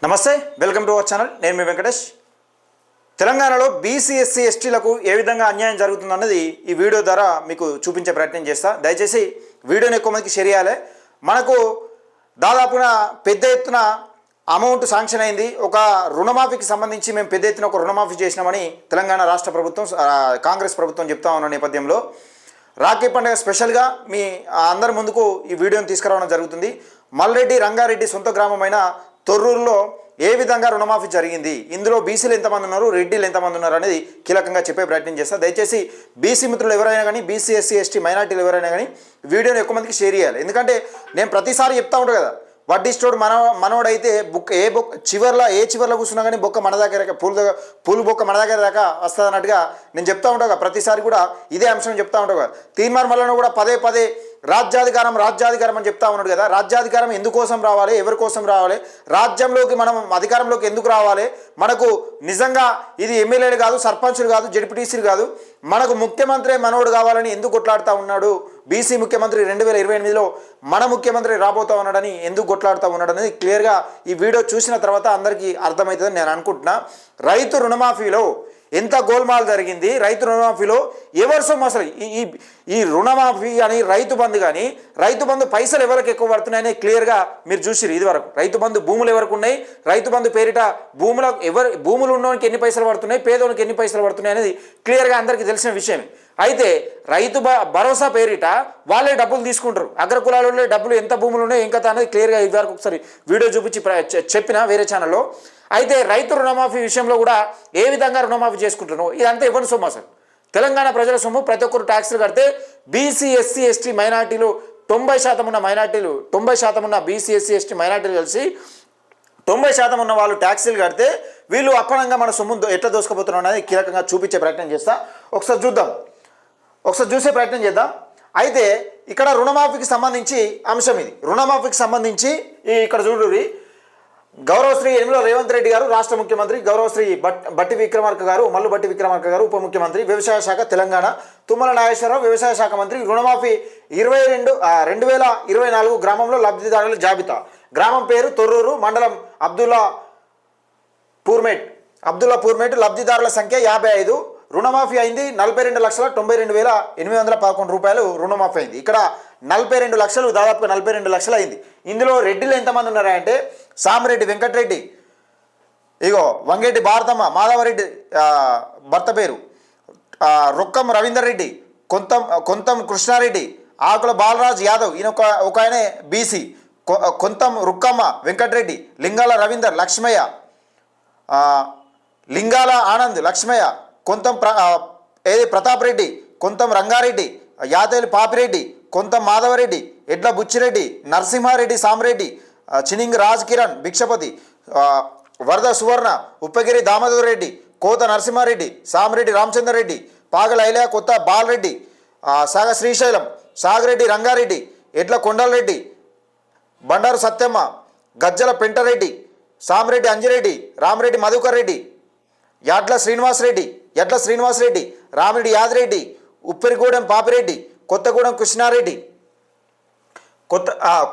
నమస్తే, welcome to our channel. నేను మీ వెంకటేష్. తెలంగాణలో బీసీ ఎస్సీ ఎస్టీలకు ఏ విధంగా అన్యాయం జరుగుతుందన్నది ఈ వీడియో ద్వారా మీకు చూపించే ప్రయత్నం చేస్తా. దయచేసి వీడియోని ఎక్కువ మందికి షేర్ చేయాలి. మనకు దాదాపున పెద్ద ఎత్తున అమౌంట్ శాంక్షన్ అయింది. ఒక రుణమాఫీకి సంబంధించి మేము పెద్ద ఎత్తున ఒక రుణమాఫీ చేసినామని తెలంగాణ రాష్ట్ర ప్రభుత్వం కాంగ్రెస్ ప్రభుత్వం చెప్తా ఉన్న నేపథ్యంలో రాఖీ పండుగ స్పెషల్గా మీ అందరి ముందుకు ఈ వీడియోని తీసుకురావడం జరుగుతుంది. మల్రెడ్డి రంగారెడ్డి సొంత గ్రామమైన తొర్రూరులో ఏ విధంగా రుణమాఫీ జరిగింది, ఇందులో బీసీలు ఎంతమంది ఉన్నారు, రెడ్డిలు ఎంతమంది ఉన్నారు అనేది కీలకంగా చెప్పే ప్రయత్నం చేస్తాను. దయచేసి బీసీ మిత్రులు ఎవరైనా కానీ, బీసీ ఎస్సీ ఎస్టీ మైనార్టీలు ఎవరైనా కానీ వీడియోని ఎక్కువ మందికి షేర్ చేయాలి. ఎందుకంటే నేను ప్రతిసారి చెప్తా ఉంటాను కదా, వడ్డిస్టోడు మనోడైతే చివర్లో కూర్చున్నా కానీ బొక్క మన దగ్గర పూలు బొక్క మన దగ్గర దాకా వస్తుంది అన్నట్టుగా నేను చెప్తా ఉంటాను కదా. ప్రతిసారి కూడా ఇదే అంశం చెప్తా ఉంటాను కదా. తీర్మార్ మల్లన్న కూడా పదే రాజ్యాధికారం అని చెప్తా ఉన్నాడు కదా. రాజ్యాధికారం ఎందుకోసం రావాలి, ఎవరి కోసం రావాలి, రాజ్యంలోకి మనం అధికారంలోకి ఎందుకు రావాలి, మనకు నిజంగా ఇది ఎమ్మెల్యేలు కాదు, సర్పంచులు కాదు, జడ్పీటీసీలు కాదు, మనకు ముఖ్యమంత్రి మనోడు కావాలని ఎందుకు కొట్లాడుతూ ఉన్నాడు, బీసీ ముఖ్యమంత్రి 2028లో మన ముఖ్యమంత్రి రాబోతా ఉన్నాడని ఎందుకు కొట్లాడుతూ ఉన్నాడు అనేది క్లియర్గా ఈ వీడియో చూసిన తర్వాత అందరికీ అర్థమవుతుందని నేను అనుకుంటున్నా. రైతు రుణమాఫీలో ఎంత గోల్మాల్ జరిగింది, రైతు రుణమాఫీలో ఎవరి సొమ్ము అసలు ఈ రుణమాఫీ అని రైతు బంధు కానీ, రైతు బంధు పైసలు ఎవరికి ఎక్కువ పడుతున్నాయని క్లియర్గా మీరు చూసిరు. ఇది వరకు రైతు బంధు భూములు ఎవరికి ఉన్నాయి, రైతు బంధు పేరిట భూములు ఉన్నవానికి ఎన్ని పైసలు పడుతున్నాయి, పేదోనికి ఎన్ని పైసలు పడుతున్నాయి అనేది క్లియర్గా అందరికీ తెలిసిన విషయమే. అయితే రైతు భరోసా పేరిట వాళ్ళే డబ్బులు తీసుకుంటారు. అగ్రకులాలలో డబ్బులు ఎంత భూములు ఉన్నాయో ఇంకా అనేది క్లియర్గా ఇది వరకు ఒకసారి వీడియో చూపించి చెప్పిన వేరే ఛానల్లో. అయితే రైతు రుణమాఫీ విషయంలో కూడా ఏ విధంగా రుణమాఫీ చేసుకుంటున్నావు, ఇదంతా ఎవరి సొమ్ము అసలు? తెలంగాణ ప్రజల సొమ్ము. ప్రతి ఒక్కరు ట్యాక్స్లు కడితే బీసీ ఎస్సీ ఎస్టీ మైనార్టీలు 90% ఉన్న మైనార్టీలు, 90% ఉన్న బీసీ ఎస్సీ ఎస్టీ మైనార్టీలు కలిసి 90% ఉన్న వాళ్ళు ట్యాక్సీలు కడితే వీళ్ళు అప్పనంగా మన సొమ్ము ఎట్లా దోసుకుపోతున్నారు అనేది కీలకంగా చూపించే ప్రయత్నం చేస్తా. ఒకసారి చూసే ప్రయత్నం చేద్దాం. అయితే ఇక్కడ రుణమాఫీకి సంబంధించి అంశం ఇది. రుణమాఫీకి సంబంధించి ఇక్కడ చూడుర్రి, గౌరవశ్రీ యనమల రేవంత్ రెడ్డి గారు రాష్ట్ర ముఖ్యమంత్రి, గౌరవశ్రీ మల్లు బట్టి విక్రమార్క గారు ఉప ముఖ్యమంత్రి, వ్యవసాయ శాఖ తెలంగాణ, తుమ్మల నాగేశ్వరరావు వ్యవసాయ శాఖ మంత్రి. రుణమాఫీ 2024 గ్రామంలో లబ్ధిదారుల జాబితా. గ్రామం పేరు తొర్రూరు, మండలం అబ్దుల్లా పూర్మేట్. లబ్ధిదారుల సంఖ్య 55. రుణమాఫీ అయింది 42,92,811 రూపాయలు రుణమాఫీ అయింది. ఇక్కడ 42 లక్షలు, దాదాపుగా 42 లక్షలు అయింది. ఇందులో రెడ్డిలు ఎంతమంది ఉన్నారంటే సామిరెడ్డి వెంకటరెడ్డి, వంగేటి భారతమ్మ, మాధవరెడ్డి భర్త పేరు, రొక్కం రవీందర్ రెడ్డి, కొంతం కృష్ణారెడ్డి, ఆకుల బాలరాజ్ యాదవ్, ఈయన ఒక ఆయనే బీసీ, కొంతం రుక్కమ్మ వెంకటరెడ్డి, లింగాల రవీందర్ లక్ష్మయ్య, లింగాల ఆనంద్ లక్ష్మయ్య, కొంతం ప్రతాప్ రెడ్డి, కొంతం రంగారెడ్డి, యాదేలి పాపిరెడ్డి, కొంతం మాధవరెడ్డి, ఎడ్ల బుచ్చిరెడ్డి, నరసింహారెడ్డి సామరెడ్డి, చినింగ్ రాజ్ కిరణ్ భిక్షపతి, వరద సువర్ణ, ఉప్పగిరి దామోదర్ రెడ్డి, కోత నరసింహారెడ్డి, సామరెడ్డి రామచంద్ర రెడ్డి, పాగల ఐలయ కొత్త బాలరెడ్డి, సాగ శ్రీశైలం, సాగరెడ్డి రంగారెడ్డి, ఎడ్ల కొండలరెడ్డి, బండారు సత్యమ్మ, గజ్జల పెంటరెడ్డి, సామరెడ్డి అంజిరెడ్డి, రామరెడ్డి మధుకర్ రెడ్డి, ఎడ్ల శ్రీనివాసరెడ్డి, రామిరెడ్డి యాదిరెడ్డి, ఉప్పిరిగూడెం పాపిరెడ్డి, కొత్తగూడెం కృష్ణారెడ్డి,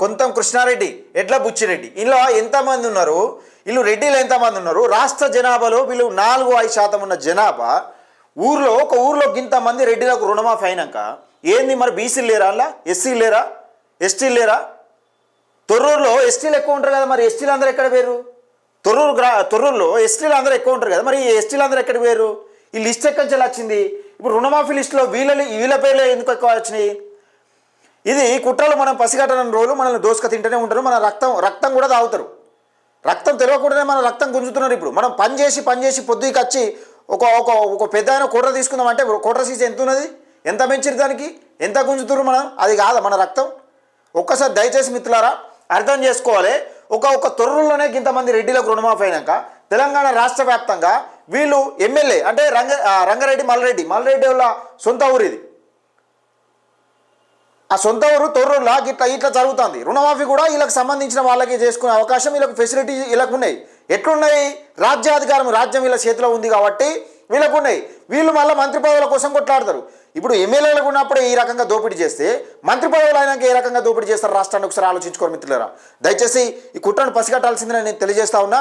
కొంతం కృష్ణారెడ్డి, ఎడ్ల బుచ్చిరెడ్డి. ఇలా ఎంతమంది ఉన్నారు, వీళ్ళు రెడ్డిలు ఎంతమంది ఉన్నారు? రాష్ట్ర జనాభాలో వీళ్ళు 4-5% ఉన్న జనాభా ఒక ఊర్లో ఇంతమంది రెడ్డిలకు రుణమాఫీ అయినాక ఏంది మరి బీసీలు లేరా, అలా ఎస్సీలు లేరా, ఎస్టీలు లేరా? తొర్రూరులో ఎస్టీలు ఎక్కువ ఉంటారు కదా, మరి ఎస్టీలు అందరూ ఎక్కడ వేరు? తొర్రూరులో ఎస్టీలు అందరూ ఎక్కువ ఉంటారు కదా, మరి ఎస్టీలు అందరూ ఎక్కడ వేరు? ఈ లిస్ట్ ఎక్కడి నుంచి వచ్చింది? ఇప్పుడు రుణమాఫీ లిస్టులో వీళ్ళ పేర్లు ఎందుకు ఎక్కువ వచ్చినాయి? ఇది కుట్రలు మనం పసిగట్టని రోజులు మనల్ని దోసుక తింటూనే ఉంటారు. మన రక్తం కూడా తాగుతారు. రక్తం తెలియకుండానే మన రక్తం గుంజుతున్నారు. ఇప్పుడు మనం పని చేసి పొద్దుకి వచ్చి ఒక పెద్ద ఆయన కుట్ర తీసుకుందాం అంటే కుట్ర సీజన్ ఎంత ఉన్నది, ఎంత పెంచిరు, దానికి ఎంత గుంజుతున్నారు మనం? అది కాదు మన రక్తం. ఒక్కసారి దయచేసి మిత్రులారా అర్థం చేసుకోవాలి. ఒక తొర్రూరులోనే ఇంతమంది రెడ్డిలకు రుణమాఫీ అయినాక తెలంగాణ రాష్ట్ర వ్యాప్తంగా వీళ్ళు ఎమ్మెల్యే అంటే రంగారెడ్డి మల్రెడ్డి వాళ్ళ సొంత ఊరు ఇది. ఆ సొంత ఊరు తొర్రూరులా ఇట్లా జరుగుతుంది. రుణమాఫీ కూడా వీళ్ళకి సంబంధించిన వాళ్ళకి చేసుకునే అవకాశం, వీళ్ళకి ఫెసిలిటీ వీళ్ళకు ఉన్నాయి. ఎట్లున్నాయి? రాజ్యం వీళ్ళ చేతిలో ఉంది కాబట్టి వీళ్ళకు ఉన్నాయి. వీళ్ళు మళ్ళీ మంత్రి పదవుల కోసం కొట్లాడతారు. ఇప్పుడు ఎమ్మెల్యేలకు ఉన్నప్పుడే ఈ రకంగా దోపిడీ చేస్తే మంత్రి పదవులు అయినాక ఏ రకంగా దోపిడీ చేస్తారు రాష్ట్రాన్ని ఒకసారి ఆలోచించుకోరు మిత్రులారా. దయచేసి ఈ కుట్రను పసిగట్టాల్సిందని నేను తెలియజేస్తా ఉన్నా.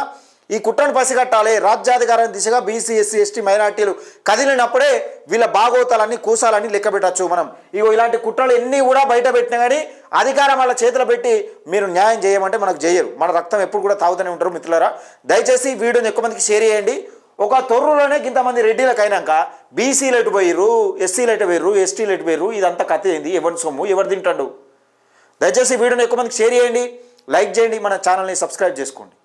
ఈ కుట్రను పసిగట్టాలి. రాజ్యాధికారం దిశగా బీసీ ఎస్సీ ఎస్టీ మైనార్టీలు కదిలినప్పుడే వీళ్ళ బాగోతాలన్నీ కూసాలన్నీ లెక్క పెట్టచ్చు మనం. ఇగో ఇలాంటి కుట్రలు ఎన్ని కూడా బయట పెట్టినా కానీ అధికారం వాళ్ళ చేతిలో పెట్టి మీరు న్యాయం చేయమంటే మనకు చేయరు. మన రక్తం ఎప్పుడు కూడా తాగుతూనే ఉంటారు మిత్రులారా. దయచేసి ఈ వీడియోని ఎక్కువ మందికి షేర్ చేయండి. ఒక తొర్రులోనే ఇంతమంది రెడ్డిలకు అయినాక బీసీలు ఎటు పోయిర్రు, ఎస్సీలు ఎటు పోయిర్రు, ఎస్టీలు ఎటు పోయిర్రు, ఇదంతా కథ ఏంది? ఎవరి సొమ్ము ఎవరు తింటాడు? దయచేసి వీడియోని ఎక్కువ మందికి షేర్ చేయండి, లైక్ చేయండి, మన ఛానల్ని సబ్స్క్రైబ్ చేసుకోండి.